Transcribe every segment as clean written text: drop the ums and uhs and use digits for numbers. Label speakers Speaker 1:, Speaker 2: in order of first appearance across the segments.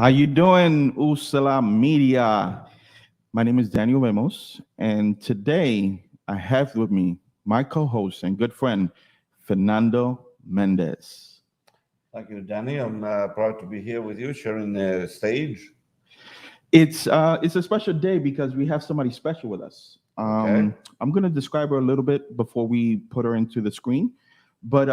Speaker 1: How you doing, Usala Media? My name is Daniel Ramos, and today I have with me my co-host and good friend, Fernando Mendez.
Speaker 2: Thank you, Danny. I'm proud to be here with you, sharing the stage.
Speaker 1: It's a special day because we have somebody special with us.
Speaker 2: Okay.
Speaker 1: I'm going to describe her a little bit before we put her into the screen, but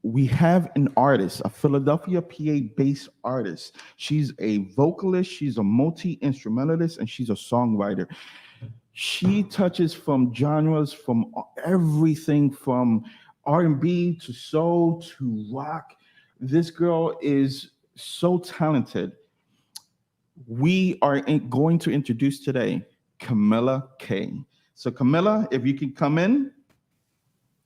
Speaker 1: we have an artist, a Philadelphia, PA-based artist. She's a vocalist, she's a multi-instrumentalist, and she's a songwriter. She touches from genres from everything from R&B to soul to rock. This girl is so talented. We are going to introduce today Camilla K. So Camilla, if you can come in,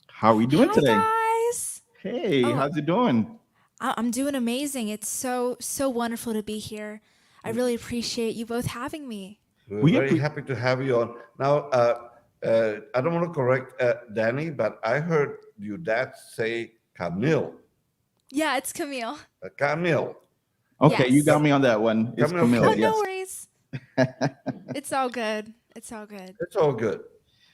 Speaker 1: how are we doing today?
Speaker 3: Hi guys.
Speaker 1: Hey, how's it doing?
Speaker 3: I'm doing amazing. It's so wonderful to be here. I really appreciate you both having me.
Speaker 2: We're
Speaker 1: We
Speaker 2: very
Speaker 1: appre-
Speaker 2: happy to have you on. Now, I don't want to correct Danny, but I heard your dad say Camille.
Speaker 3: Yeah, it's Camille.
Speaker 2: Camille.
Speaker 1: Okay, you
Speaker 3: Yes.
Speaker 1: got me on that one. It's
Speaker 2: Camille
Speaker 1: Camilla,
Speaker 3: Oh,
Speaker 2: K.
Speaker 1: yes.
Speaker 3: no worries. It's all good. It's all good.
Speaker 2: It's all good.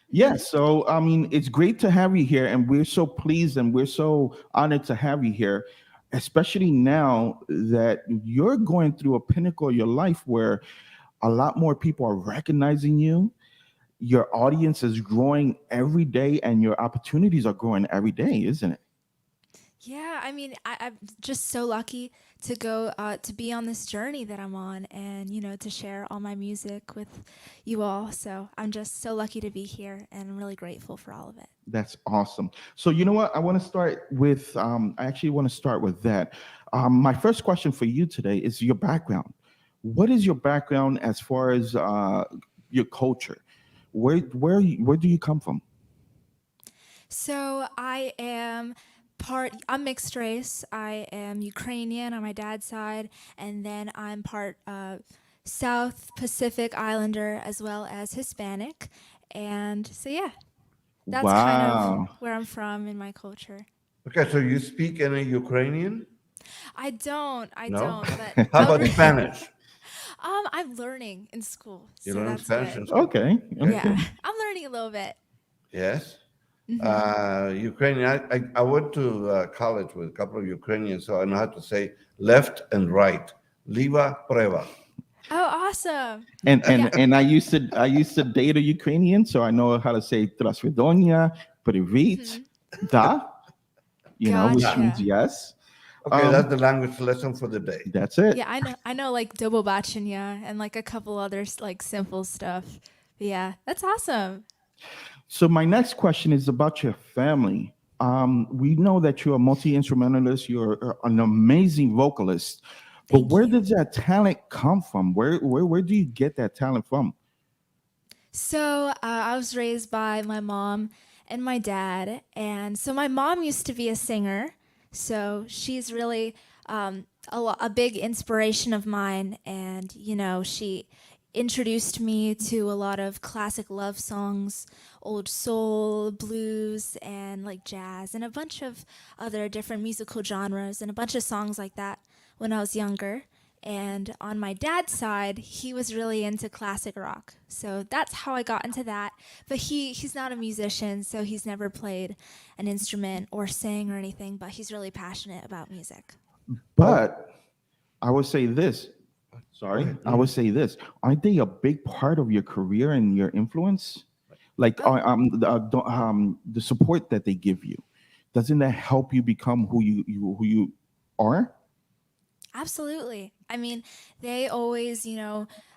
Speaker 1: Yeah, so I mean, it's great to have you here, and we're so pleased and we're so honored to have you here, especially now that you're going through a pinnacle of your life where a lot more people are recognizing you. Your audience is growing every day, and your opportunities are growing every day, isn't it?
Speaker 3: Yeah, I mean, I'm just so lucky to go to be on this journey that I'm on, and to share all my music with you all. So I'm just so lucky to be here, and I'm really grateful for all of it.
Speaker 1: That's awesome. So you know what? I want to start with. I actually want to start with that. My first question for you today is your background. What is your background as far as your culture? Where do you come from?
Speaker 3: So I'm mixed race. I am Ukrainian on my dad's side, and then I'm part South Pacific Islander as well as Hispanic. And so, yeah, that's kind of
Speaker 1: Wow.
Speaker 3: where I'm from in my culture.
Speaker 2: Okay, so you speak any Ukrainian?
Speaker 3: I
Speaker 2: No?
Speaker 3: don't, but
Speaker 2: How about Spanish?
Speaker 3: I'm learning in school,
Speaker 2: You
Speaker 3: so
Speaker 2: learn
Speaker 3: that's
Speaker 2: Spanish
Speaker 3: good.
Speaker 2: in school?
Speaker 1: Okay. Okay.
Speaker 3: Yeah, I'm learning a little bit.
Speaker 2: Yes.
Speaker 3: Mhm.
Speaker 2: Ukrainian. I went to college with a couple of Ukrainians, so I know how to say left and right. Liva, preva.
Speaker 3: Oh, awesome.
Speaker 1: And
Speaker 3: Yeah.
Speaker 1: and I used to date a Ukrainian, so I know how to say Trasvedonia, Privit,
Speaker 3: Mhm.
Speaker 1: da, which means
Speaker 3: Gotcha.
Speaker 1: yes.
Speaker 2: Okay, that's the language lesson for the day.
Speaker 1: That's it.
Speaker 3: Yeah, I know like Dobobachanya and like a couple others like simple stuff. But yeah, that's awesome.
Speaker 1: So my next question is about your family. We know that you're a multi-instrumentalist, you're an amazing vocalist, but
Speaker 3: Thank
Speaker 1: where
Speaker 3: you.
Speaker 1: does that talent come from? Where do you get that talent from?
Speaker 3: So I was raised by my mom and my dad, and so my mom used to be a singer, so she's really a big inspiration of mine, and she introduced me to a lot of classic love songs, old soul, blues, and like jazz, and a bunch of other different musical genres, and a bunch of songs like that when I was younger. And on my dad's side, he was really into classic rock. So that's how I got into that. But he's not a musician, so he's never played an instrument or sang or anything, but he's really passionate about music.
Speaker 1: But I would say this. Sorry,
Speaker 2: ahead.
Speaker 1: I would say this. Aren't they a big part of your career and your influence? Like
Speaker 3: Oh,
Speaker 1: the support that they give you, doesn't that help you become who you are?
Speaker 3: absolutely. I mean, they always,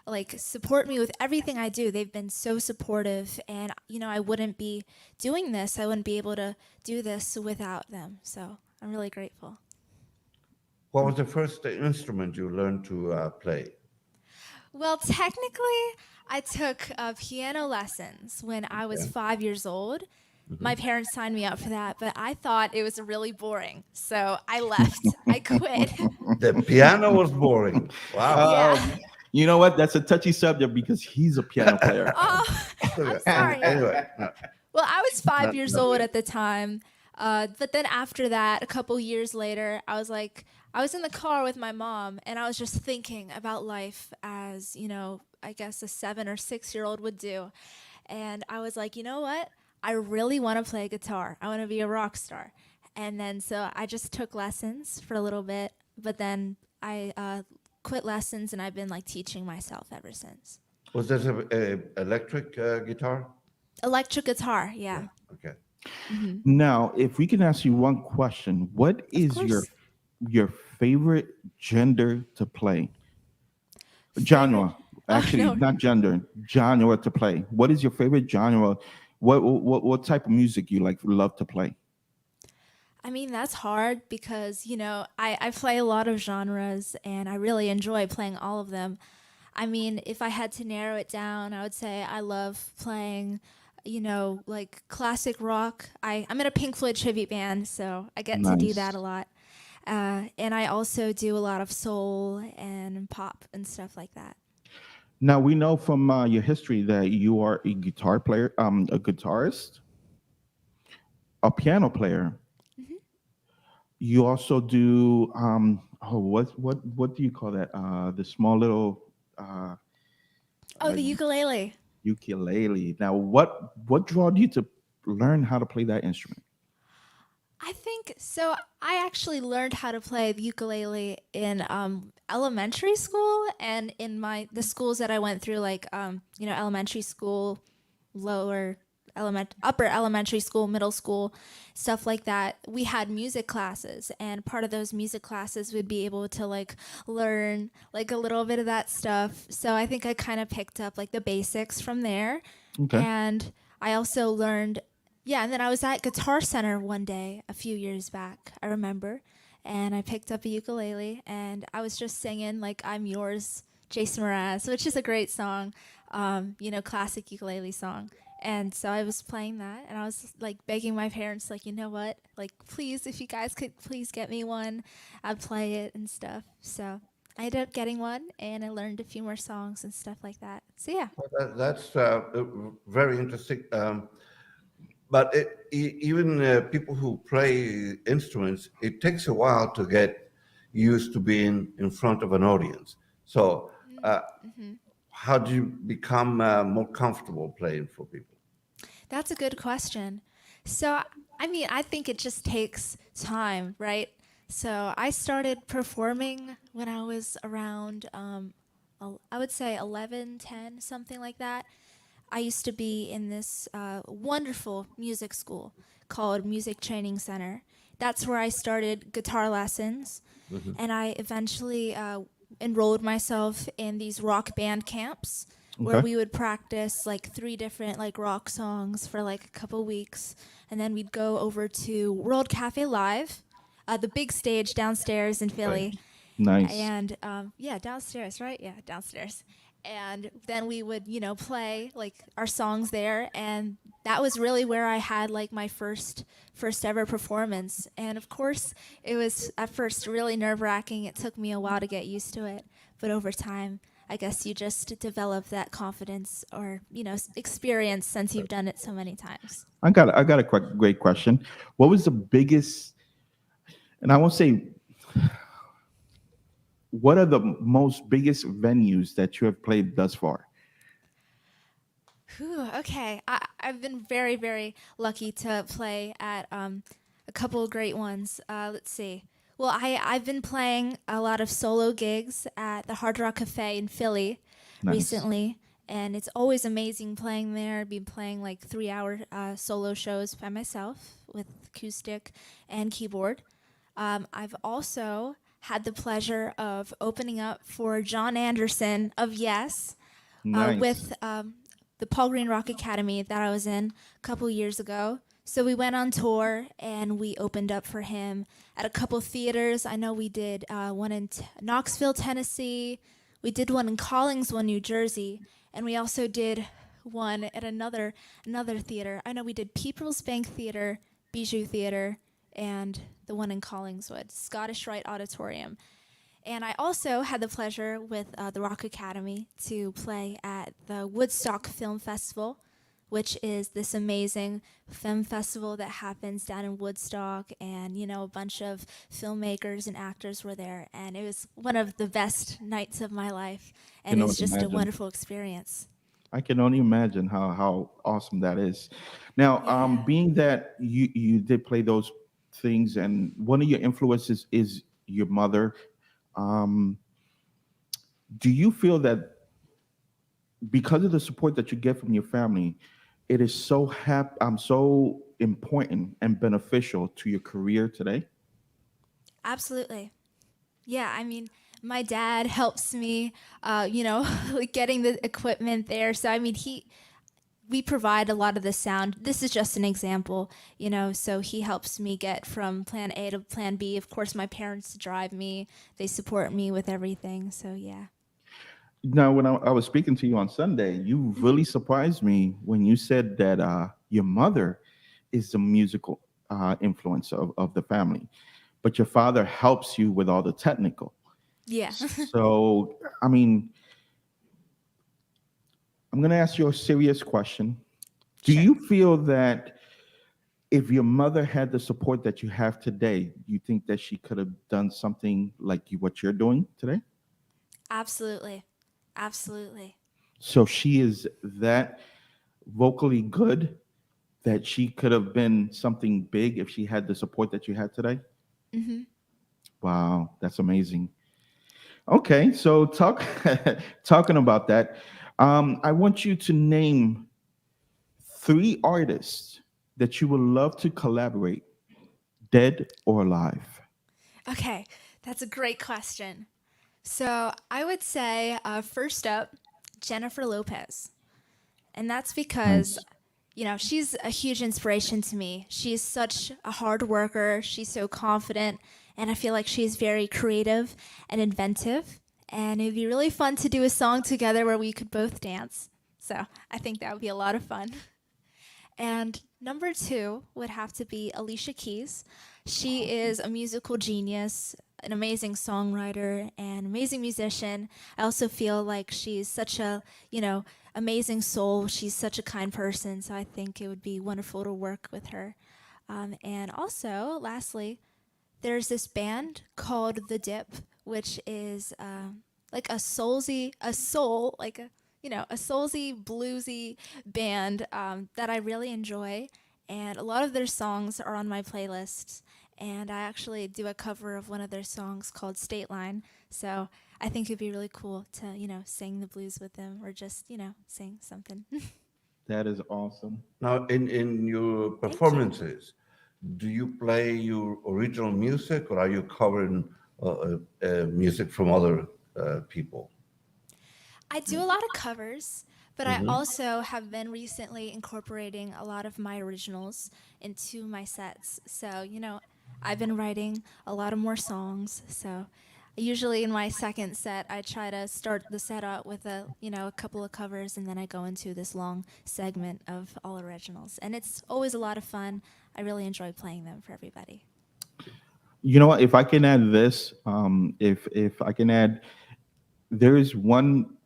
Speaker 3: like support me with everything I do. They've been so supportive, and I wouldn't be doing this. I wouldn't be able to do this without them. So I'm really grateful.
Speaker 2: What was the first instrument you learned to play?
Speaker 3: Well, technically, I took piano lessons when I was
Speaker 2: Okay.
Speaker 3: 5 years old. My parents signed me up for that, but I thought it was really boring. So I left. I quit.
Speaker 2: The piano was boring. Wow.
Speaker 3: Yeah.
Speaker 1: You know what? That's a touchy subject because he's a piano player.
Speaker 3: Oh, I'm sorry.
Speaker 2: Anyway, no.
Speaker 3: Well, I was 5 years
Speaker 2: Not
Speaker 3: old
Speaker 2: yet.
Speaker 3: at the time. But then after that, a couple years later, I was like, I was in the car with my mom, and I was just thinking about life as, I guess a 7 or 6 year old would do. And I was like, you know what? I really want to play guitar. I want to be a rock star. And then so I just took lessons for a little bit, but then I quit lessons, and I've been like teaching myself ever since.
Speaker 2: Was this a electric guitar?
Speaker 3: Electric guitar, yeah.
Speaker 2: Okay.
Speaker 1: Now, if we can ask you one question, what is your
Speaker 3: course.
Speaker 1: your favorite gender to play? Genre, actually,
Speaker 3: no.
Speaker 1: not gender, genre to play. What is your favorite genre? What type of music you love to play?
Speaker 3: I mean, that's hard because, I play a lot of genres and I really enjoy playing all of them. I mean, if I had to narrow it down, I would say I love playing, like classic rock. I'm in a Pink Floyd tribute band, so I get to do that
Speaker 1: Nice.
Speaker 3: a lot. And I also do a lot of soul and pop and stuff like that.
Speaker 1: Now we know from your history that you are a guitar player, a guitarist, a piano player. You also do what do you call that? The small little
Speaker 3: Oh,
Speaker 1: uh,
Speaker 3: the ukulele.
Speaker 1: ukulele. Now, what drew you to learn how to play that instrument?
Speaker 3: I think so. I actually learned how to play the ukulele in elementary school, and in the schools that I went through, like elementary school, upper elementary school, middle school, stuff like that. We had music classes, and part of those music classes would be able to like learn like a little bit of that stuff. So I think I kind of picked up like the basics from there,
Speaker 1: Okay.
Speaker 3: and I also learned. Yeah, and then I was at Guitar Center one day a few years back, I remember, and I picked up a ukulele and I was just singing like "I'm Yours," Jason Mraz, which is a great song, classic ukulele song. And so I was playing that, and I was like begging my parents, like, you know what, like, please, if you guys could please get me one, I'd play it and stuff. So I ended up getting one, and I learned a few more songs and stuff like that. So yeah.
Speaker 2: Well, that's very interesting. But even people who play instruments, it takes a while to get used to being in front of an audience. So, uh,
Speaker 3: Mm-hmm.
Speaker 2: how do you become more comfortable playing for people?
Speaker 3: That's a good question. So, I mean, I think it just takes time, right? So, I started performing when I was around, I would say 11, 10, something like that. I used to be in this wonderful music school called Music Training Center. That's where I started guitar lessons, and I eventually enrolled myself in these rock band camps where
Speaker 1: Okay.
Speaker 3: we would practice like 3 different like rock songs for like a couple weeks, and then we'd go over to World Cafe Live, the big stage downstairs in
Speaker 2: Right.
Speaker 3: Philly,
Speaker 1: Nice.
Speaker 3: and yeah, downstairs, right? Yeah, downstairs. And then we would, play like our songs there, and that was really where I had like my first ever performance. And of course, it was at first really nerve-wracking. It took me a while to get used to it, but over time, I guess you just develop that confidence or, experience since you've done it so many times.
Speaker 1: I got a great question. What was the biggest, and I won't say, what are the most biggest venues that you have played thus far?
Speaker 3: Whew, okay. I've been very, very lucky to play at a couple of great ones. Let's see. Well, I've been playing a lot of solo gigs at the Hard Rock Cafe in Philly
Speaker 1: Nice.
Speaker 3: recently, and it's always amazing playing there. I've been playing like 3 hour solo shows by myself with acoustic and keyboard. I've also had the pleasure of opening up for Jon Anderson of Yes
Speaker 1: Nice.
Speaker 3: with the Paul Green Rock Academy that I was in a couple years ago. So we went on tour and we opened up for him at a couple theaters. I know we did one in Knoxville, Tennessee. We did one in Collingswood, New Jersey, and we also did one at another theater. I know we did People's Bank Theater, Bijou Theater, and the one in Collingswood, Scottish Rite Auditorium. And I also had the pleasure with the Rock Academy to play at the Woodstock Film Festival, which is this amazing film festival that happens down in Woodstock. And, a bunch of filmmakers and actors were there. And it was one of the best nights of my life.
Speaker 1: I can
Speaker 3: And
Speaker 1: only
Speaker 3: it's just a
Speaker 1: imagine.
Speaker 3: wonderful experience.
Speaker 1: I can only imagine how awesome that is. Now,
Speaker 3: Yeah.
Speaker 1: being that you did play those things, and one of your influences is your mother, um, do you feel that because of the support that you get from your family, it is so important and beneficial to your career today?
Speaker 3: Absolutely. Yeah, I mean, my dad helps me, like getting the equipment there. So, I mean, we provide a lot of the sound. This is just an example, so he helps me get from plan A to plan B. Of course, my parents drive me, they support me with everything. So, yeah.
Speaker 1: Now, when I was speaking to you on Sunday, you really surprised me when you said that your mother is the musical influence of the family, but your father helps you with all the technical.
Speaker 3: Yeah.
Speaker 1: So, I mean, I'm going to ask you a serious question. Do
Speaker 3: Sure.
Speaker 1: you feel that if your mother had the support that you have today, you think that she could have done something like what you're doing today?
Speaker 3: Absolutely. Absolutely.
Speaker 1: So she is that vocally good that she could have been something big if she had the support that you had today?
Speaker 3: Hmm.
Speaker 1: Wow, that's amazing. Okay, so talking about that, I want you to name three artists that you would love to collaborate, dead or alive.
Speaker 3: Okay, that's a great question. So, I would say first up, Jennifer Lopez. And that's because,
Speaker 1: Nice.
Speaker 3: she's a huge inspiration to me. She's such a hard worker. She's so confident. And I feel like she's very creative and inventive. And it'd be really fun to do a song together where we could both dance. So I think that would be a lot of fun. And number two would have to be Alicia Keys. She is a musical genius, an amazing songwriter, and amazing musician. I also feel like she's such a, amazing soul. She's such a kind person. So I think it would be wonderful to work with her. And also, lastly, there's this band called The Dip, which is like a soulsy, bluesy band that I really enjoy. And a lot of their songs are on my playlists. And I actually do a cover of one of their songs called State Line. So I think it'd be really cool to, sing the blues with them or just, sing something.
Speaker 1: That is awesome.
Speaker 2: Now, in your
Speaker 3: Thank you.
Speaker 2: performances, do you play your original music or are you covering music from other people?
Speaker 3: I do a lot of covers, but I
Speaker 2: Hmm.
Speaker 3: also have been recently incorporating a lot of my originals into my sets. So, I've been writing a lot of more songs. So, usually in my second set, I try to start the set out with a couple of covers and then I go into this long segment of all originals. And it's always a lot of fun. I really enjoy playing them for everybody.
Speaker 1: You know what? If I can add this, if I can add, there is one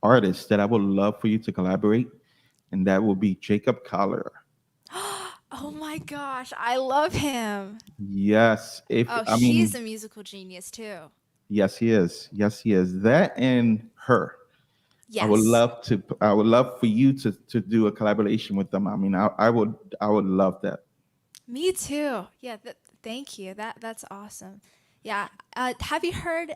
Speaker 1: artist that I would love for you to collaborate, and that will be Jacob Collier.
Speaker 3: Oh my gosh, I love him.
Speaker 1: Yes, if
Speaker 3: Oh,
Speaker 1: I
Speaker 3: he's
Speaker 1: mean,
Speaker 3: a musical genius too.
Speaker 1: yes, he is. Yes, he is. That and her.
Speaker 3: Yes.
Speaker 1: I would love for you to do a collaboration with them. I mean, I would love that.
Speaker 3: Me too. Yeah, thank you. That's awesome. Yeah. Have you heard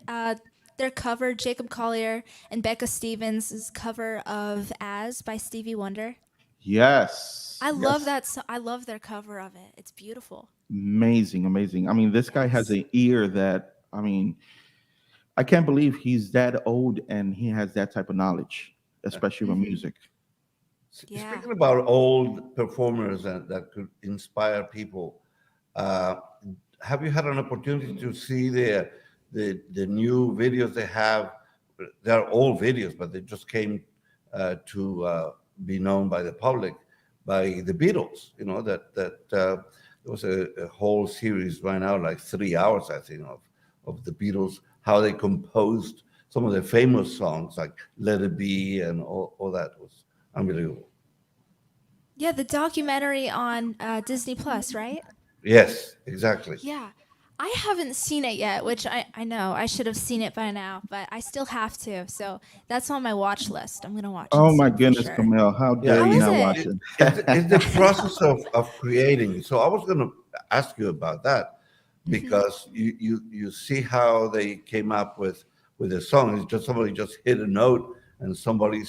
Speaker 3: their cover, Jacob Collier and Becca Stevens' cover of "As" by Stevie Wonder?
Speaker 1: Yes,
Speaker 3: I love
Speaker 1: yes.
Speaker 3: that. I love their cover of it. It's beautiful.
Speaker 1: Amazing, amazing. I mean, this guy has
Speaker 3: Yes.
Speaker 1: an ear that, I mean, I can't believe he's that old and he has that type of knowledge, especially with
Speaker 3: Mm-hmm.
Speaker 1: music.
Speaker 3: Yeah.
Speaker 2: Speaking about old performers that could inspire people, uh, have you had an opportunity to see the new videos they have? They're old videos, but they just came to be known by the public by the Beatles. You know that there was a whole series right now, like 3 hours, I think, of the Beatles, how they composed some of their famous songs like "Let It Be" and all that was unbelievable.
Speaker 3: Yeah, the documentary on Disney Plus, right?
Speaker 2: Yes, exactly.
Speaker 3: Yeah. I haven't seen it yet, which I know I should have seen it by now, but I still have to. So that's on my watch list. I'm going to watch it
Speaker 1: Oh my
Speaker 3: soon for
Speaker 1: goodness,
Speaker 3: sure.
Speaker 1: Camille, how
Speaker 2: Yeah,
Speaker 1: dare
Speaker 3: How
Speaker 1: you
Speaker 3: is
Speaker 1: not
Speaker 3: it?
Speaker 1: watch it?
Speaker 2: it's the process of creating. So I was going to ask you about that because you see how they came up with the song. It's just somebody just hit a note and somebody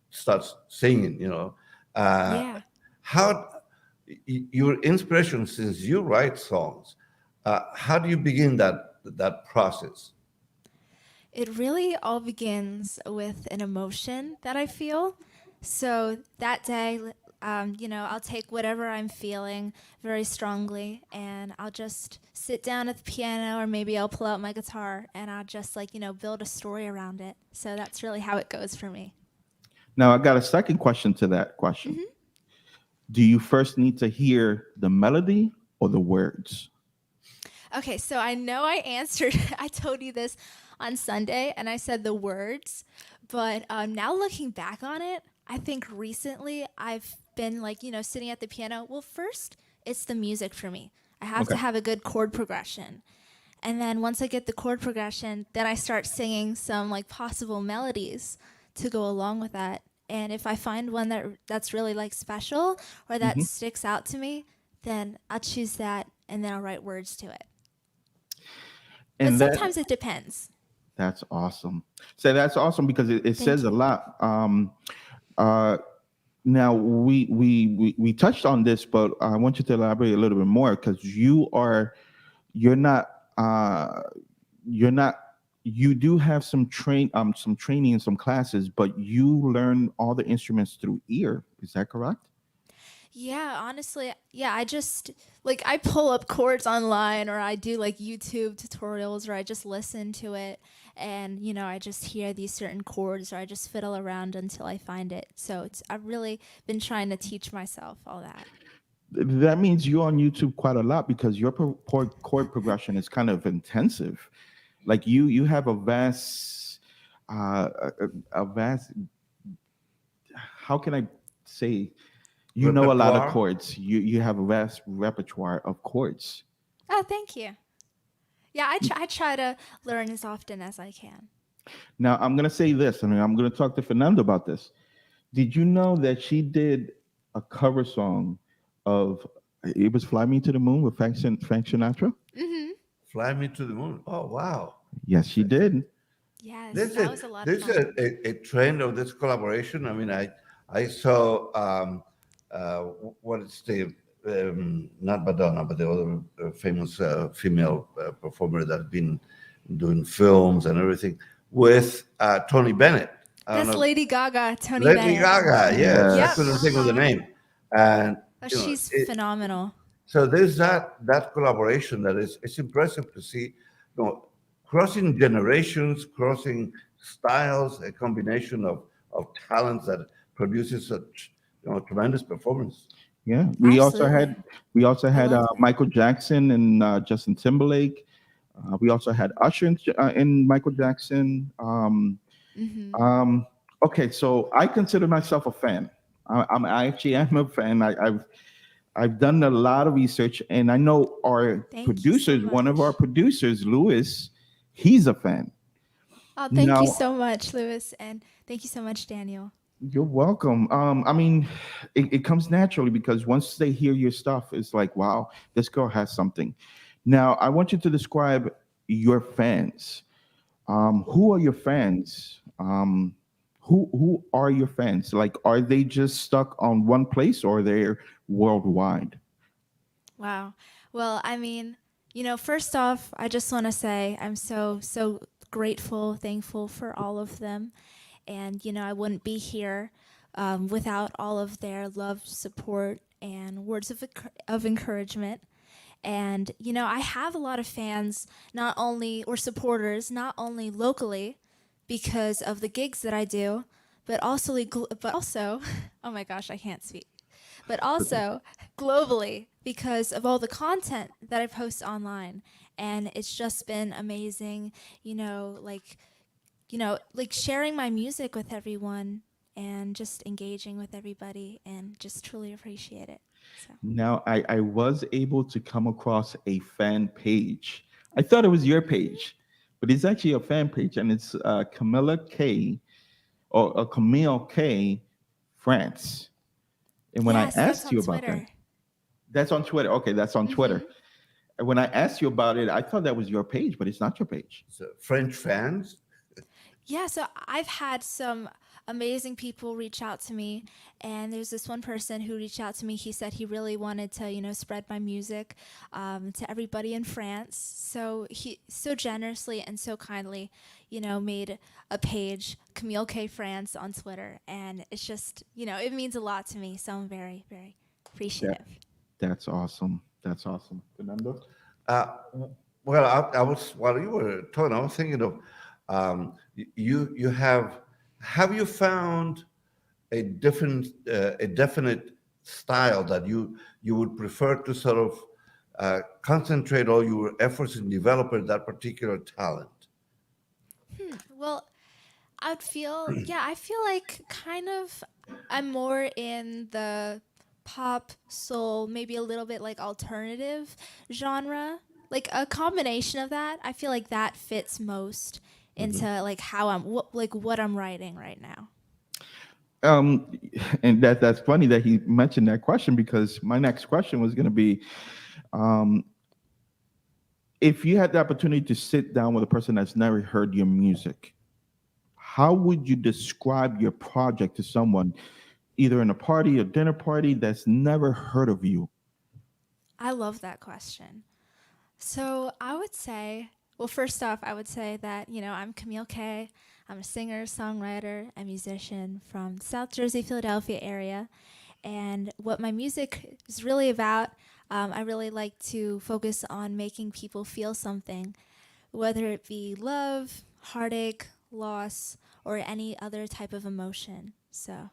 Speaker 2: starts singing. Uh,
Speaker 3: Yeah.
Speaker 2: how your inspiration since you write songs. How do you begin that process?
Speaker 3: It really all begins with an emotion that I feel. So that day, I'll take whatever I'm feeling very strongly and I'll just sit down at the piano or maybe I'll pull out my guitar and I'll just build a story around it. So that's really how it goes for me.
Speaker 1: Now, I got a second question to that question. Do you first need to hear the melody or the words?
Speaker 3: Okay, so I know I answered, I told you this on Sunday, and I said the words, but now looking back on it, I think recently I've been sitting at the piano. Well, first, it's the music for me. I have
Speaker 1: Okay.
Speaker 3: to have a good chord progression. And then once I get the chord progression, then I start singing some possible melodies to go along with that. And if I find one that's really special or that
Speaker 1: Mhm.
Speaker 3: sticks out to me, then I'll choose that and then I'll write words to it. But
Speaker 1: And that
Speaker 3: sometimes it depends.
Speaker 1: that's awesome. So that's awesome because it
Speaker 3: Thank
Speaker 1: says a
Speaker 3: you.
Speaker 1: lot. Uh, Now we touched on this, but I want you to elaborate a little bit more because you're not uh, you're not you do have some training and some classes, but you learn all the instruments through ear. Is that correct?
Speaker 3: Yeah, honestly, yeah, I just I pull up chords online or I do YouTube tutorials or I just listen to it and I just hear these certain chords or I just fiddle around until I find it. So I've really been trying to teach myself all that.
Speaker 1: That means you're on YouTube quite a lot because your chord progression is kind of intensive. Like you have a vast a vast, how can I say, you know, a lot of
Speaker 2: Repertoire.
Speaker 1: chords. You have a vast repertoire of chords.
Speaker 3: Oh, thank you. Yeah, I try to learn as often as I can.
Speaker 1: Now I'm gonna say this. I mean, I'm gonna talk to Fernando about this. Did you know that she did a cover song of it was "Fly Me to the Moon" with Frank Sinatra?
Speaker 3: Mhm.
Speaker 2: Fly me to the moon. Oh wow.
Speaker 1: Yes, she did.
Speaker 3: Yes,
Speaker 2: There's
Speaker 3: that
Speaker 2: a
Speaker 3: was a lot of
Speaker 2: there's
Speaker 3: fun.
Speaker 2: a trend of this collaboration. I mean, I saw what is the not Madonna, but the other famous female performer that's been doing films and everything with Tony Bennett. I don't
Speaker 3: That's
Speaker 2: know,
Speaker 3: Lady Gaga, Tony
Speaker 2: Lady
Speaker 3: Bennett.
Speaker 2: Gaga. Yes, I
Speaker 3: Yep.
Speaker 2: couldn't
Speaker 1: Yes.
Speaker 2: think of the
Speaker 3: Uh-huh.
Speaker 2: name, and
Speaker 3: Oh,
Speaker 2: you know,
Speaker 3: she's phenomenal.
Speaker 2: so there's that collaboration that is it's impressive to see, crossing generations, crossing styles, a combination of talents that produces such tremendous performance.
Speaker 1: Yeah.
Speaker 3: Absolutely. I love that.
Speaker 1: Michael Jackson and Justin Timberlake. We also had Usher in Michael Jackson.
Speaker 3: Hmm.
Speaker 1: Um, okay, so I consider myself a fan. I actually am a fan. I've done a lot of research, and I know our
Speaker 3: Thank you so
Speaker 1: producers. One of our
Speaker 3: much.
Speaker 1: producers, Lewis, he's a fan.
Speaker 3: Oh, thank you
Speaker 1: Now,
Speaker 3: so much, Lewis, and thank you so much, Daniel.
Speaker 1: you're welcome. I mean, it comes naturally because once they hear your stuff, it's like, wow, this girl has something. Now, I want you to describe your fans. Who are your fans? Who are your fans? Like, are they just stuck on one place or they're worldwide?
Speaker 3: Wow. Well, I mean, first off, I just want to say I'm so grateful, thankful for all of them. And, I wouldn't be here without all of their love, support, and words of encouragement. And, I have a lot of fans, not only, or supporters, not only locally because of the gigs that I do, but also, oh my gosh, I can't speak, but also globally because of all the content that I post online. And it's just been amazing, sharing my music with everyone and just engaging with everybody and just truly appreciate it. So,
Speaker 1: Now, I was able to come across a fan page. I thought it was your page, but it's actually a fan page, and it's Camilla K or Camille K France. And when I
Speaker 3: yes, that's
Speaker 1: asked
Speaker 3: on
Speaker 1: you about that,
Speaker 3: Twitter.
Speaker 1: that's on Twitter. Okay, that's on Twitter.
Speaker 3: Hmm.
Speaker 1: And when I asked you about it, I thought that was your page, but it's not your page.
Speaker 2: So French fans.
Speaker 3: Yeah, so I've had some amazing people reach out to me, and there's this one person who reached out to me. He said he really wanted to, spread my music to everybody in France. So he so generously and so kindly, made a page, Camille K France on Twitter, and it's just, it means a lot to me. So I'm very, very
Speaker 1: That
Speaker 3: appreciative.
Speaker 1: that's awesome. That's awesome. Fernando?
Speaker 2: Uh, well, I was while you were talking, I was thinking of you have you found a definite style that you would prefer to sort of concentrate all your efforts in developing that particular talent?
Speaker 3: Well, I feel like kind of I'm more in the pop, soul, maybe a little bit like alternative genre. Like a combination of that. I feel like that fits most into like how what I'm writing right now.
Speaker 1: Um, and that's funny that he mentioned that question because my next question was going to be, um, if you had the opportunity to sit down with a person that's never heard your music, how would you describe your project to someone, either in a party or dinner party that's never heard of you?
Speaker 3: I love that question. So I would say, well, first off, I would say that, I'm Camille K. I'm a singer, songwriter, and musician from South Jersey, Philadelphia area. And what my music is really about, I really like to focus on making people feel something, whether it be love, heartache, loss, or any other type of emotion. So,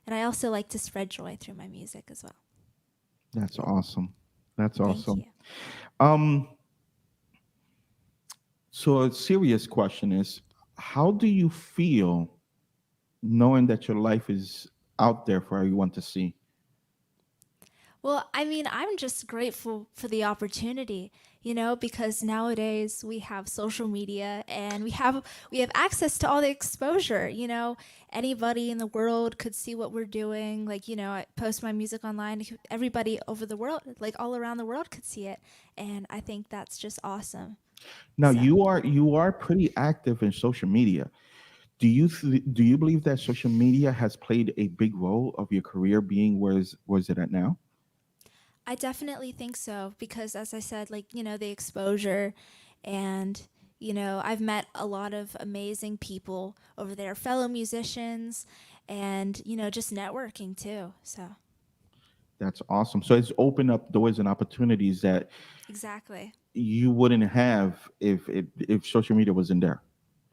Speaker 3: and I also like to spread joy through my music as well.
Speaker 1: That's awesome. That's
Speaker 3: Thank
Speaker 1: awesome.
Speaker 3: you.
Speaker 1: Um, so a serious question is, how do you feel knowing that your life is out there for everyone to see?
Speaker 3: Well, I mean, I'm just grateful for the opportunity, because nowadays we have social media and we have access to all the exposure, Anybody in the world could see what we're doing. Like, I post my music online, everybody over the world, like all around the world could see it, and I think that's just awesome.
Speaker 1: Now
Speaker 3: So,
Speaker 1: you are pretty active in social media. Do you believe that social media has played a big role of your career being where's it at now?
Speaker 3: I definitely think so because, as I said, like, the exposure and, I've met a lot of amazing people over there, fellow musicians, and, just networking too. So,
Speaker 1: That's awesome. So it's opened up doors and opportunities that
Speaker 3: exactly.
Speaker 1: you wouldn't have if social media wasn't there.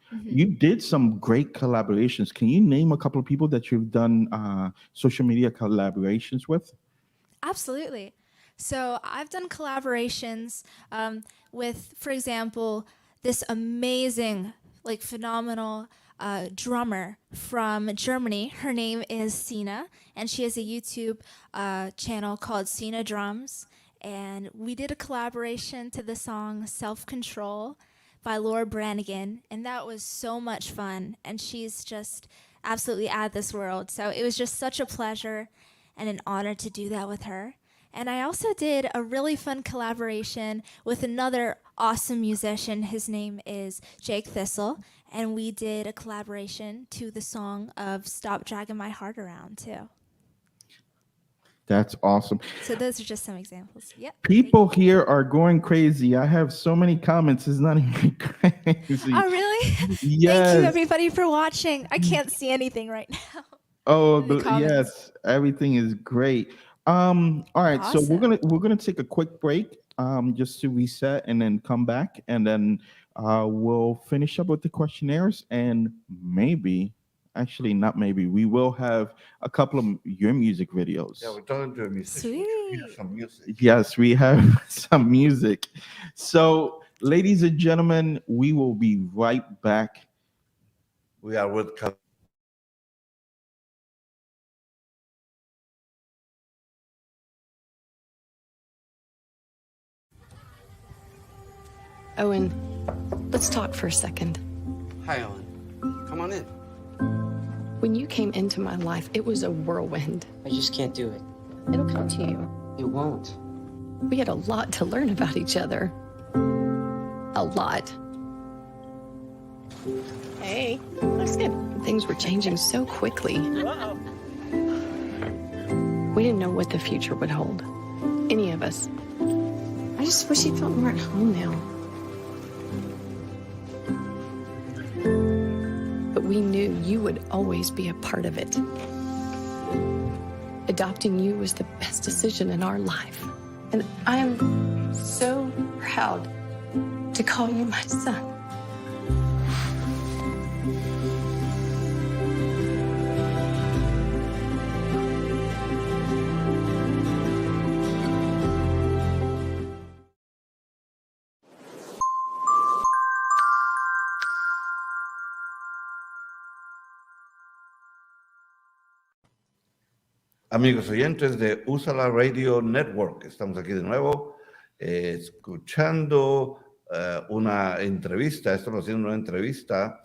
Speaker 3: Hmm.
Speaker 1: You did some great collaborations. Can you name a couple of people that you've done social media collaborations with?
Speaker 3: Absolutely. So I've done collaborations with, for example, this amazing, like phenomenal drummer from Germany. Her name is Sina, and she has a YouTube channel called Sina Drums. And we did a collaboration to the song Self Control by Laura Branigan, and that was so much fun. And she's just absolutely out of this world. So it was just such a pleasure and an honor to do that with her. And I also did a really fun collaboration with another awesome musician. His name is Jake Thistle. And we did a collaboration to the song of Stop Dragging My Heart Around, too.
Speaker 1: That's awesome.
Speaker 3: So those are just some examples. Yep. Thank
Speaker 1: People
Speaker 3: you.
Speaker 1: here are going crazy. I have so many comments. It's not even crazy.
Speaker 3: Oh, really? Thank you,
Speaker 1: Yes.
Speaker 3: everybody, for watching. I can't see anything right now
Speaker 1: Oh,
Speaker 3: in the comments.
Speaker 1: yes. Everything is great. All right. So we're
Speaker 3: Awesome.
Speaker 1: gonna we're gonna take a quick break, just to reset, and then come back, and then we'll finish up with the questionnaires, and maybe, actually not maybe, we will have a couple of your music
Speaker 2: Yeah,
Speaker 1: videos.
Speaker 2: we're talking to a musician. We should hear
Speaker 3: Sweet.
Speaker 2: some music.
Speaker 1: Yes, we have some music. So, ladies and gentlemen, we will be right back.
Speaker 2: We are with
Speaker 4: Owen, let's talk for a second.
Speaker 5: Hi, Ellen. Come on in.
Speaker 4: When you came into my life, it was a whirlwind.
Speaker 5: I just can't do it.
Speaker 4: It'll come to you.
Speaker 5: It won't.
Speaker 4: We had a lot to learn about each other. A lot. Hey, looks good. Things were changing so quickly. We didn't know what the future would hold. Any of us. I just wish you felt more at home now. But we knew you would always be a part of it. Adopting you was the best decision in our life. And I am so proud to call you my son.
Speaker 2: Amigos oyentes de Úsala Radio Network, estamos aquí de nuevo escuchando una entrevista, estamos haciendo una entrevista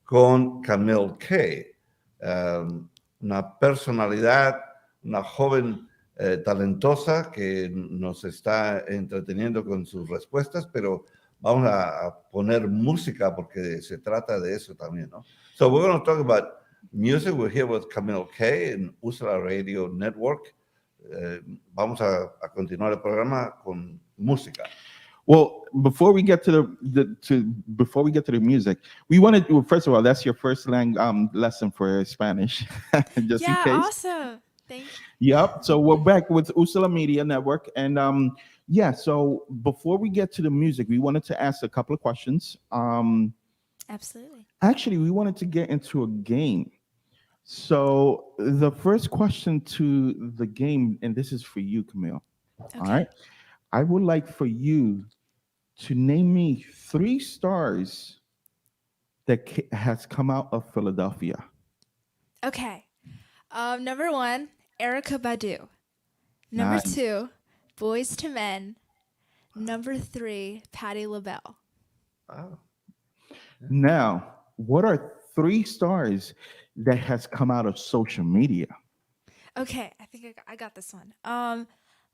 Speaker 2: con Camille K, una personalidad, una joven talentosa que nos está entreteniendo con sus respuestas, pero vamos a poner música porque se trata de eso también, ¿no? So we're going to talk about music. We're here with Camille K in Úsala Radio Network. Vamos a continuar el programa con música.
Speaker 1: Well, before we get to the music, we wanted to, first of all, that's your first lesson for Spanish, just in case.
Speaker 3: Yeah, awesome. Thank you.
Speaker 1: Yep. So we're back with Úsala Media Network, and so before we get to the music, we wanted to ask a couple of questions.
Speaker 3: Absolutely.
Speaker 1: Actually, we wanted to get into a game. So the first question to the game, and this is for you, Camille.
Speaker 3: Okay.
Speaker 1: All right. I would like for you to name me 3 stars that has come out of Philadelphia.
Speaker 3: Okay. Number 1, Erykah Badu. Number
Speaker 1: Nice.
Speaker 3: 2, Boys to Men. Number 3, Patti LaBelle.
Speaker 2: Oh.
Speaker 1: Now, what are 3 stars that has come out of social media?
Speaker 3: Okay, I think I got this one.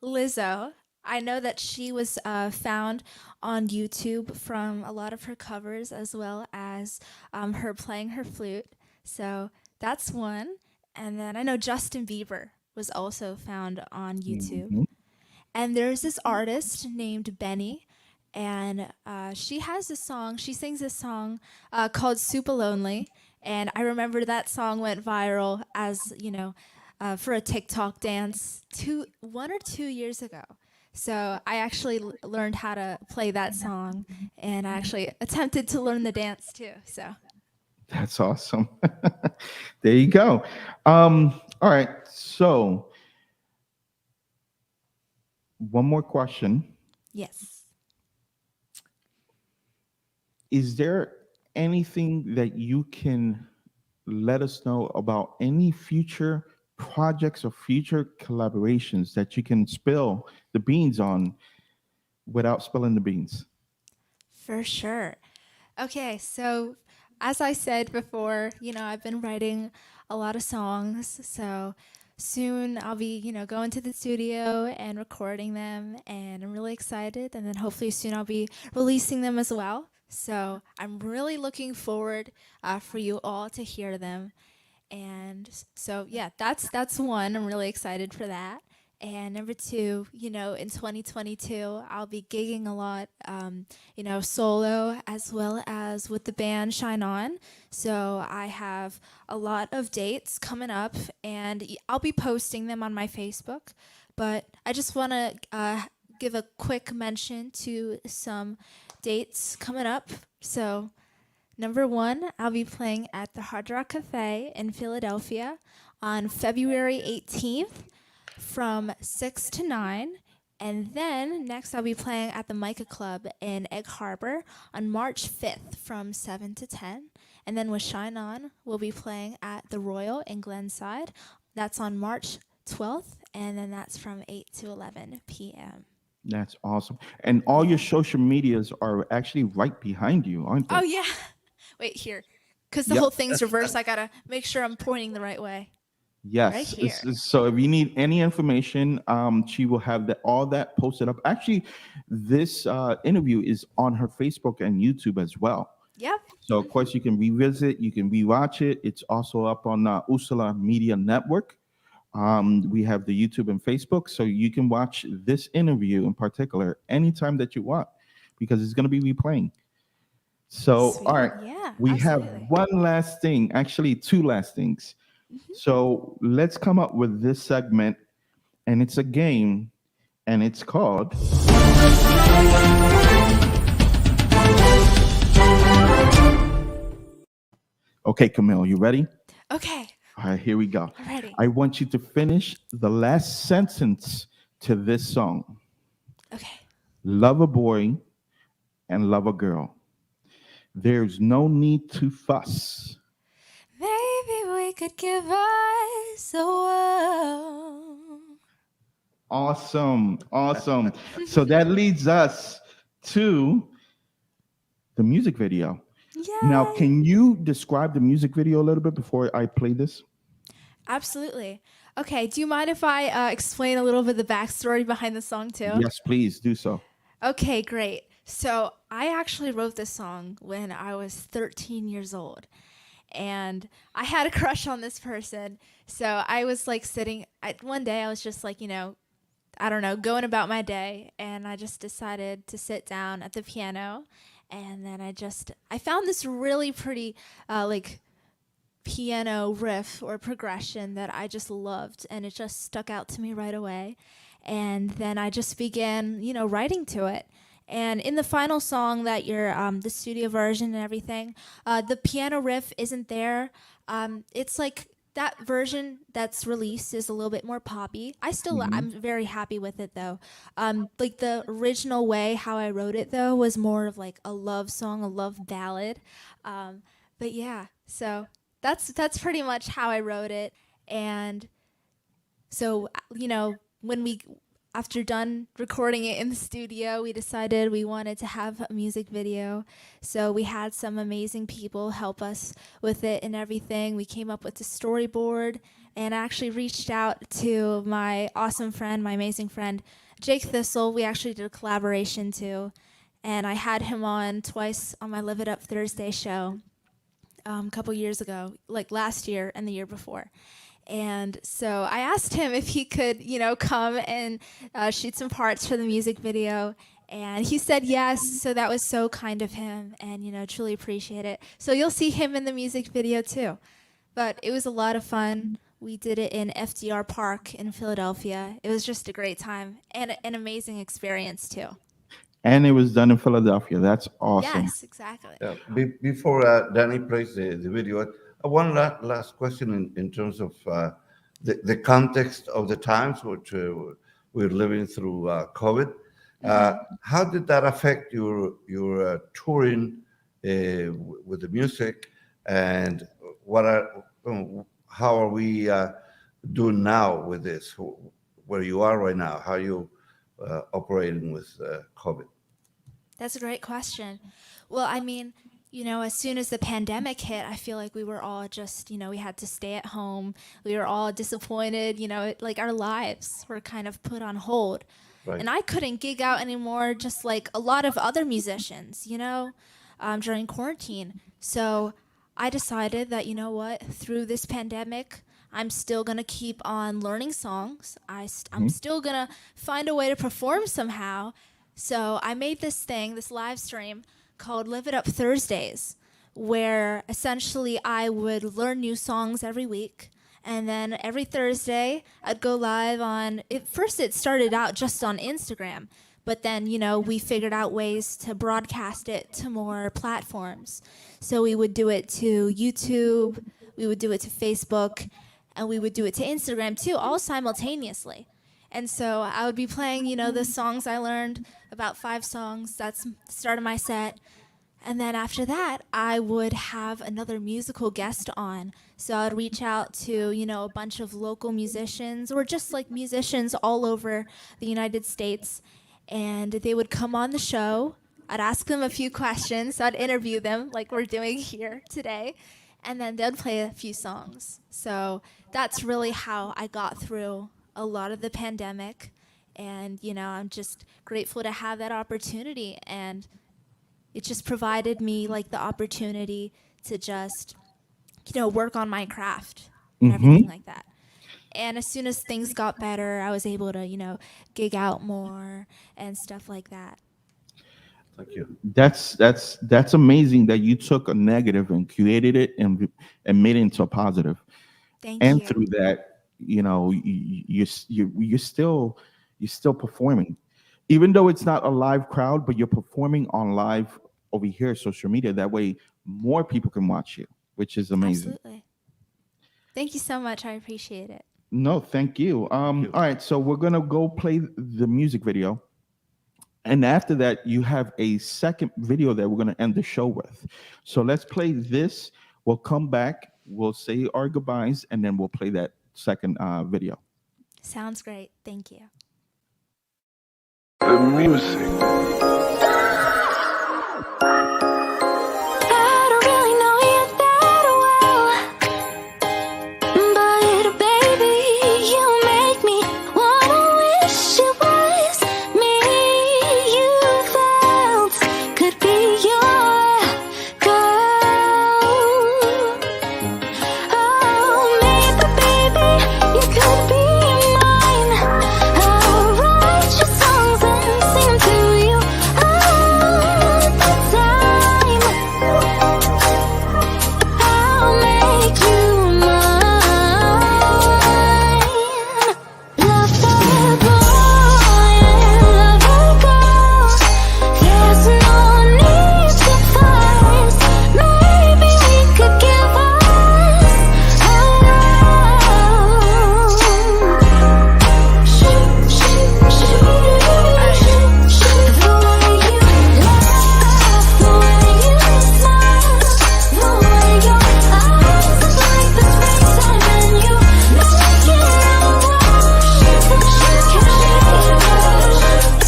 Speaker 3: Lizzo. I know that she was found on YouTube from a lot of her covers as well as her playing her flute. So that's one. And then I know Justin Bieber was also found on YouTube.
Speaker 1: Mhm.
Speaker 3: And there's this artist named Benny. And she sings this song called Super Lonely. And I remember that song went viral as, for a TikTok dance 1 or 2 years ago. So I actually learned how to play that song, and I actually attempted to learn the dance too. So
Speaker 1: That's awesome. There you go. All right. So one more question.
Speaker 3: yes.
Speaker 1: Is there anything that you can let us know about any future projects or future collaborations that you can spill the beans on without spilling the beans?
Speaker 3: For sure. Okay, so as I said before, I've been writing a lot of songs. So soon I'll be, going to the studio and recording them, and I'm really excited. And then hopefully soon I'll be releasing them as well. So I'm really looking forward for you all to hear them. And so, yeah, that's one. I'm really excited for that. And number 2, in 2022, I'll be gigging a lot, solo as well as with the band Shine On. So I have a lot of dates coming up, and I'll be posting them on my Facebook. But I just want to give a quick mention to some dates coming up. So number 1, I'll be playing at the Hard Rock Cafe in Philadelphia on February 18th from 6 to 9. And then next I'll be playing at the Micah Club in Egg Harbor on March 5th from 7 to 10. And then with Shine On, we'll be playing at the Royal in Glenside. That's on March 12th, and then that's from 8 to 11 p.m.
Speaker 1: That's awesome. And all your social medias are actually right behind you, aren't they?
Speaker 3: Oh yeah. Wait here, because the
Speaker 1: Yep.
Speaker 3: whole thing's reversed. I gotta make sure I'm pointing the right way. Right
Speaker 1: Yes.
Speaker 3: here.
Speaker 1: So if you need any information, she will have all that posted up. Actually, this interview is on her Facebook and YouTube as well.
Speaker 3: Yep.
Speaker 1: So of course you can revisit, you can rewatch it. It's also up on Usala Media Network. We have the YouTube and Facebook, so you can watch this interview in particular anytime that you want, because it's going to be replaying. So,
Speaker 3: Sweet.
Speaker 1: all right,
Speaker 3: Yeah.
Speaker 1: we
Speaker 3: absolutely.
Speaker 1: have one last thing, actually two last things. So let's come up with this segment, and it's a game, and it's called. Okay, Camille, you ready?
Speaker 3: Okay.
Speaker 1: All right, here we go.
Speaker 3: I'm ready.
Speaker 1: I want you to finish the last sentence to this song.
Speaker 3: Okay.
Speaker 1: Love a boy and love a girl. There's no need to fuss.
Speaker 3: Maybe we could give us a whirl.
Speaker 1: Awesome. Awesome. So that leads us to the music video. Now,
Speaker 3: Yay.
Speaker 1: can you describe the music video a little bit before I play this?
Speaker 3: Absolutely. Okay. Do you mind if I explain a little bit the backstory behind the song too?
Speaker 1: Yes, please do so.
Speaker 3: Okay, great. So I actually wrote this song when I was 13 years old. And I had a crush on this person. So I was like one day I was just like, I don't know, going about my day. And I just decided to sit down at the piano. And then I found this really pretty like piano riff or progression that I just loved. And it just stuck out to me right away. And then I just began, writing to it. And in the final song that you're, the studio version and everything, the piano riff isn't there. It's like that version that's released is a little bit more poppy. I'm very happy with it though. Like the original way how I wrote it though was more of like a love song, a love ballad. But yeah, so that's pretty much how I wrote it. And so, after done recording it in the studio, we decided we wanted to have a music video. So we had some amazing people help us with it and everything. We came up with the storyboard and actually reached out to my awesome friend, my amazing friend, Jake Thistle. We actually did a collaboration too. And I had him on twice on my Live It Up Thursday show a couple years ago, like last year and the year before. And so I asked him if he could, come and shoot some parts for the music video. And he said yes. So that was so kind of him and, truly appreciate it. So you'll see him in the music video too. But it was a lot of fun. We did it in FDR Park in Philadelphia. It was just a great time and an amazing experience too.
Speaker 1: And it was done in Philadelphia. That's awesome.
Speaker 3: Yes, exactly.
Speaker 2: Yeah. Before Danny plays the video, one last question in terms of the context of the times which we're living through COVID. How did that affect your touring with the music, and how are we doing now with this? Where you are right now? How are you operating with COVID?
Speaker 3: That's a great question. Well, I mean, as soon as the pandemic hit, I feel like we were all just, we had to stay at home. We were all disappointed, like our lives were kind of put on hold.
Speaker 2: Right.
Speaker 3: And I couldn't gig out anymore, just like a lot of other musicians, during quarantine. So I decided that, through this pandemic, I'm still going to keep on learning songs. I'm still going to find a way to perform somehow. So I made this live stream called Live It Up Thursdays, where essentially I would learn new songs every week. And then every Thursday I'd go live on, first it started out just on Instagram, but then, we figured out ways to broadcast it to more platforms. So we would do it to YouTube, we would do it to Facebook, and we would do it to Instagram too, all simultaneously. And so I would be playing, the songs I learned, about 5 songs. That's the start of my set. And then after that, I would have another musical guest on. So I'd reach out to, a bunch of local musicians or just like musicians all over the United States. and they would come on the show. I'd ask them a few questions. I'd interview them like we're doing here today, and then they'd play a few songs. So that's really how I got through a lot of the pandemic. And, you know, I'm just grateful to have that opportunity. And it just provided me like the opportunity to just, you know, work on my craft and everything like that. And as soon as things got better, I was able to, you know, gig out more and stuff like that.
Speaker 2: Thank you.
Speaker 1: That's amazing that you took a negative and created it and made it into a positive.
Speaker 3: Thank
Speaker 1: And
Speaker 3: you.
Speaker 1: through that, you know, you're still performing, even though it's not a live crowd, but you're performing on live over here, social media. That way, more people can watch you, which is amazing.
Speaker 3: Absolutely. Thank you so much. I appreciate it.
Speaker 1: No, thank you. All right, so we're gonna go play the music video, and after that, you have a second video that we're gonna end the show with. So let's play this. We'll come back. We'll say our goodbyes, and then we'll play that second video.
Speaker 3: Sounds great. Thank you.
Speaker 6: The music.
Speaker 7: I don't really know you that well, but baby, you make me wanna wish it was me you felt could be your girl. Oh, maybe, baby, you could be mine. I'll write your songs and sing to you all the time. I'll make you mine. Love the boy and love the girl. There's no need to fight. Maybe we could give us a whirl. Shoot, shoot, shoot. The way you laugh, the way you smile, the way your eyes are like the springtime and you make it all right.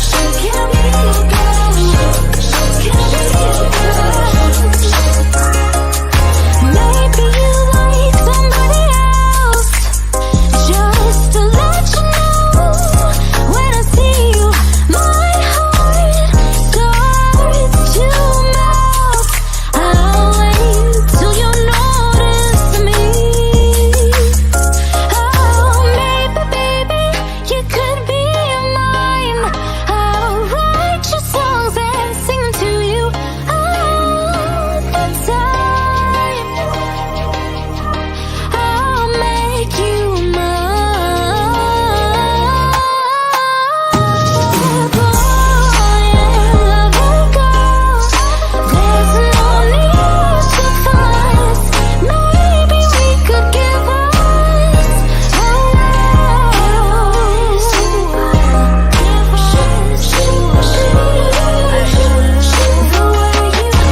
Speaker 7: She can be a girl. She can be a girl. She can be a girl. Maybe you like somebody else. Just to let you know, when I see you, my heart starts to melt. I'll wait till you notice me. Oh, maybe, baby, you could be mine. I'll write your songs and sing to you all the time. I'll make you mine. Boy and love a girl. There's no need to fight. Maybe we could give us a the way you laugh,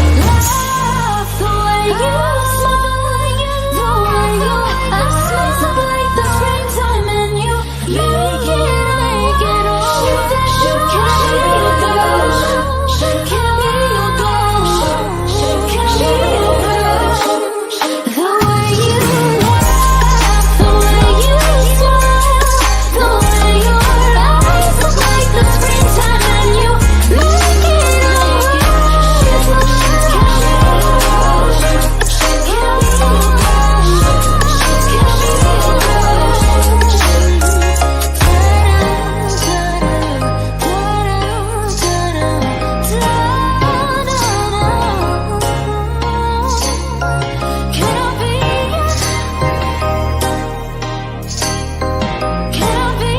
Speaker 7: the way you smile, the way your eyes are like the springtime and you make it all. She can be a girl. She can be a girl. She can be a girl. The way you laugh, the way you smile, the way your eyes are like the springtime and you make it all. She can be a girl. She can be a girl. Can I be? Can I be?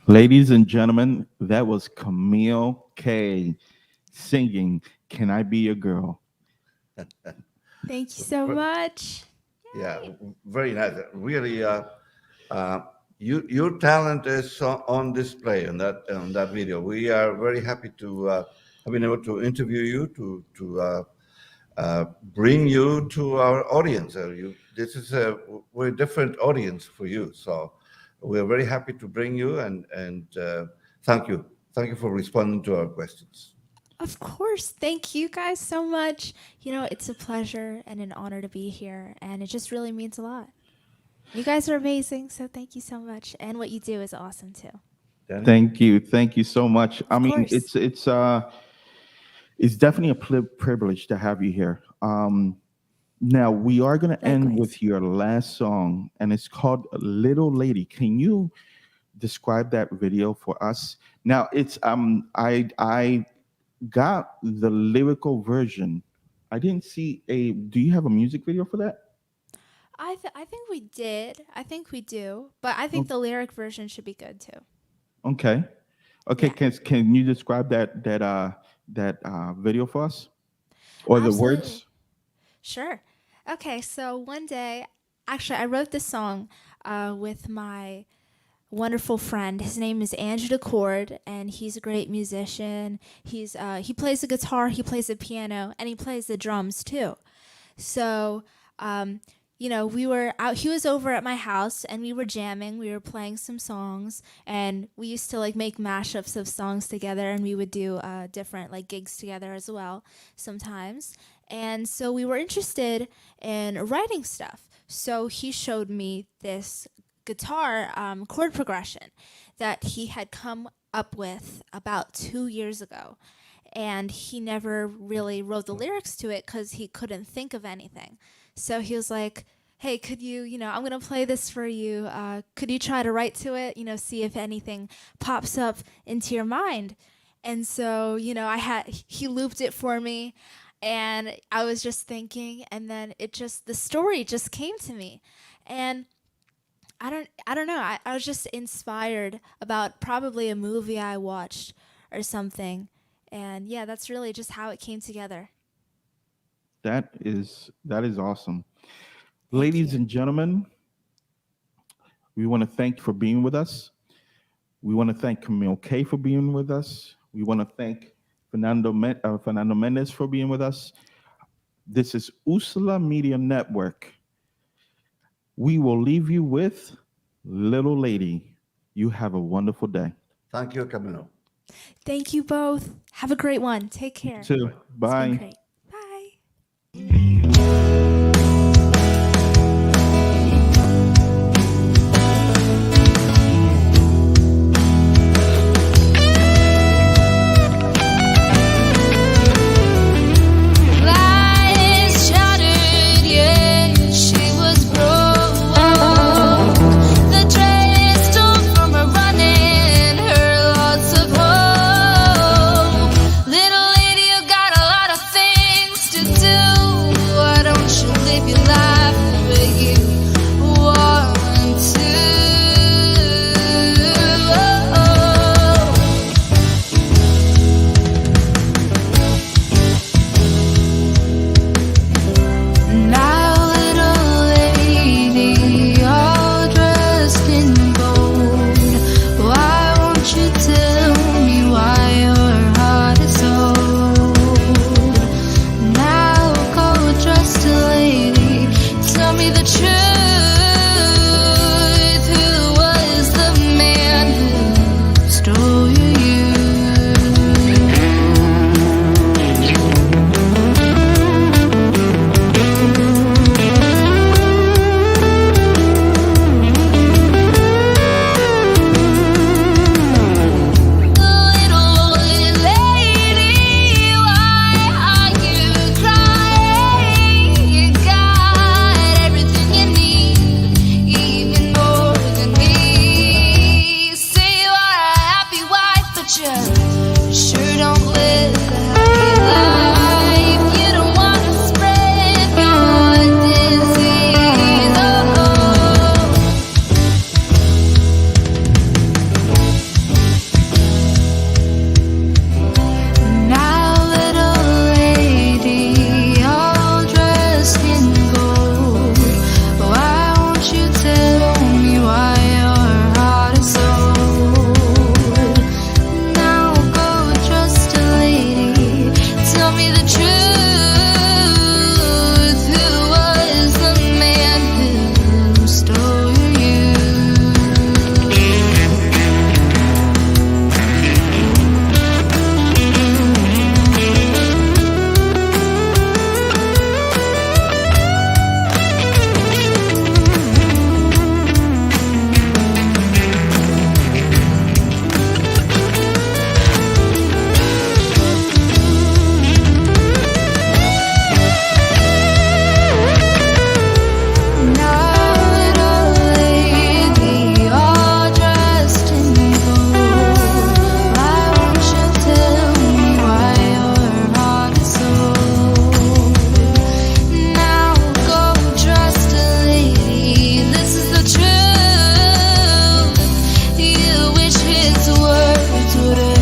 Speaker 1: Ladies and gentlemen, that was Camille K singing "Can I Be Your Girl."
Speaker 3: Thank you so much.
Speaker 2: Yeah, very nice. Really, your talent is on display on that video. We are very happy to have been able to interview you, to bring you to our audience. This is we're a different audience for you, so we're very happy to bring you, and thank you for responding to our questions.
Speaker 3: Of course. Thank you guys so much. It's a pleasure and an honor to be here, and it just really means a lot. You guys are amazing, so thank you so much. And what you do is awesome too.
Speaker 2: Danny?
Speaker 1: Thank you so much. I mean,
Speaker 3: course.
Speaker 1: it's definitely a privilege to have you here. Now we are going to end
Speaker 3: Likewise.
Speaker 1: with your last song, and it's called Little Lady. Can you describe that video for us? Now it's I got the lyrical version. I didn't see do you have a music video for that?
Speaker 3: I think we did. I think we do. But I think the lyric version should be good too.
Speaker 1: Okay.
Speaker 3: Yeah.
Speaker 1: Can you describe that video for us? Or the
Speaker 3: Absolutely.
Speaker 1: words?
Speaker 3: Sure. Okay, so one day, actually, I wrote this song with my wonderful friend. His name is Andrew DeCord, and he's a great musician. He plays the guitar, he plays the piano, and he plays the drums too. So, we were out. He was over at my house, and we were jamming. We were playing some songs, and we used to make mashups of songs together, and we would do different gigs together as well sometimes. And so we were interested in writing stuff. So he showed me this guitar chord progression that he had come up with about 2 years ago. And he never really wrote the lyrics to it because he couldn't think of anything. So he was like, hey, could you, I'm going to play this for you. Could you try to write to it, see if anything pops up into your mind? And so, he looped it for me. And I was just thinking, and then the story just came to me. And I don't know. I was just inspired about probably a movie I watched or something. And yeah, that's really just how it came together.
Speaker 1: That is awesome. Ladies and gentlemen, we want to thank you for being with us. We want to thank Camille K for being with us. We want to thank Fernando Mendez for being with us. This is Usula Media Network. We will leave you with Little Lady. You have a wonderful day.
Speaker 2: Thank you, Camilo.
Speaker 3: Thank you both. Have a great one. Take care.
Speaker 1: You too.
Speaker 3: It's been
Speaker 1: Bye.
Speaker 3: great. Bye.
Speaker 7: Lies shattered, yeah, she was broke. The train stole from her running, her lots of hope. Little lady, you got a lot of things. wish his words would